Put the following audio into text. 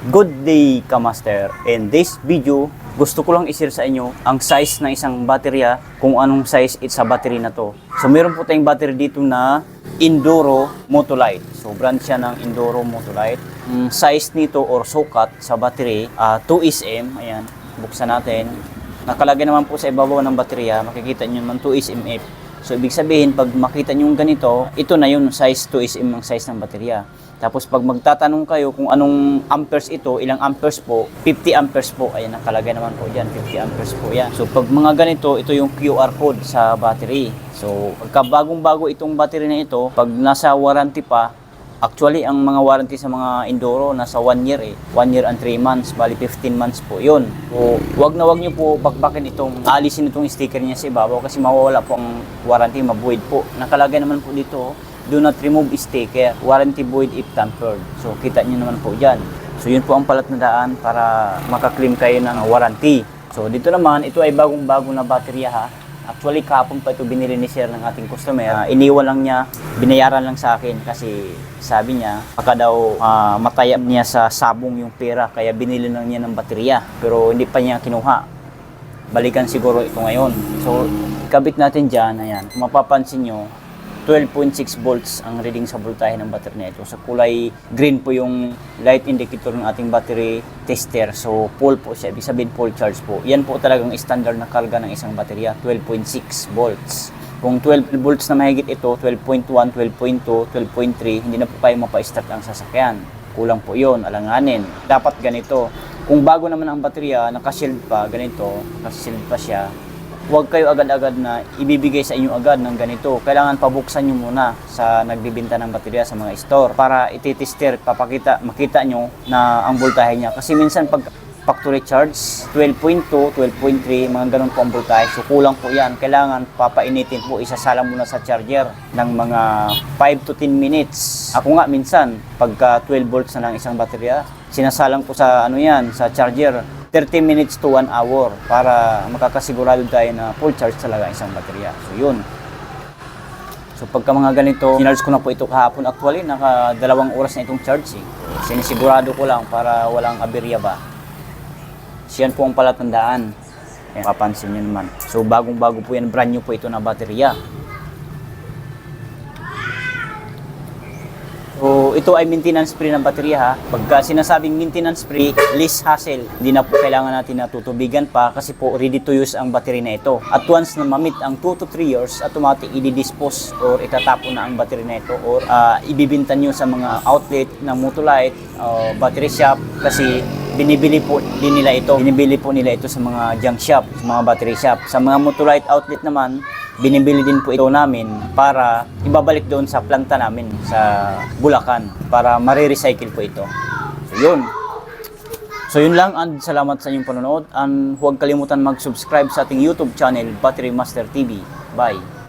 Good day, Kamaster. In this video, gusto ko lang i-share sa inyo ang size ng isang baterya, kung anong size sa battery na to. So meron po tayong battery dito na Enduro Motolite. So brand siya ng Enduro Motolite. Size nito or sukat sa battery, 2SM. Ayan, buksan natin. Nakalagay naman po sa ibabaw ng baterya, makikita nyo naman 2SMF. So ibig sabihin, pag makita nyo ganito, ito na yun, size 2SM ang size ng baterya. Tapos pag magtatanong kayo kung anong amperes ito, ilang amperes po, 50 amperes po. Ayan, nakalagay naman po dyan, 50 amperes po yan. So pag mga ganito, ito yung QR code sa battery. So pagka bagong-bago itong battery na ito, pag nasa warranty pa, actually ang mga warranty sa mga Enduro nasa 1 year 1 year and 3 months, bali 15 months po yun. So wag nyo po bakbakin itong, alisin itong sticker niya sa ibabaw kasi mawawala po ang warranty, mabuid po. Nakalagay naman po dito, do not remove sticker, warranty void if tampered. So kita nyo naman po dyan. So yun po ang palatandaan para makaklaim kayo ng warranty. So dito naman, ito ay bagong-bago na baterya ha. Actually kahapon pa ito binili ni sir ng ating customer. Iniwan lang niya, binayaran lang sa akin kasi sabi niya baka daw matayab niya sa sabong yung pera, kaya binili lang niya ng baterya. Pero hindi pa niya kinuha. Balikan siguro ito ngayon. So kabit natin dyan, ayan. Kung mapapansin nyo, 12.6 volts ang reading sa voltahe ng battery na ito. Sa kulay green po yung light indicator ng ating battery tester. So full po siya, ibig sabihin full charge po. Yan po talagang standard na karga ng isang baterya, 12.6 volts. Kung 12 volts na mahigit ito, 12.1, 12.2, 12.3, hindi na po kayo mapa-start ang sasakyan. Kulang po yun, alanganin. Dapat ganito. Kung bago naman ang baterya, naka-shield pa, ganito, naka-shield pa siya, huwag kayo agad-agad na ibibigay sa inyo agad ng ganito. Kailangan pabuksan nyo muna sa nagbibenta ng baterya sa mga store para ititester, makita nyo na ang voltahe niya. Kasi minsan pag factory charge, 12.2, 12.3, mga ganun po ang voltahe. So kulang po yan. Kailangan papainitin po, isasalang muna sa charger ng mga 5 to 10 minutes. Ako nga minsan, pagka 12 volts na lang isang baterya, sinasalang po sa sa charger. 30 minutes to 1 hour para makakasigurado tayo na full charge talaga isang baterya. So yun. So pagka mga ganito, sinarge ko na po ito kahapon. Actually, naka 2 oras na itong charge. Sinisigurado ko lang para walang aberya ba. Siyan po ang palatandaan. Ayan, papansin nyo naman. So bagong-bago po yan, brand new po ito na baterya. So, ito ay maintenance free ng baterya ha. Pagka sinasabing maintenance free, less hassle. Hindi na po kailangan natin na tutubigan pa kasi po ready to use ang battery na ito. At once na mamit ang 2 to 3 years, automatic i-dispose or itatapon na ang battery na ito or ibibinta nyo sa mga outlet ng Motolite, battery shop kasi binibili po nila ito sa mga junk shop, sa mga battery shop. Sa mga Motolite outlet naman, binibili din po ito namin para ibabalik doon sa planta namin sa Bulacan para ma-recycle po ito. So yun lang, and salamat sa inyong panonood, and huwag kalimutan mag-subscribe sa ating YouTube channel, Battery Master TV. Bye!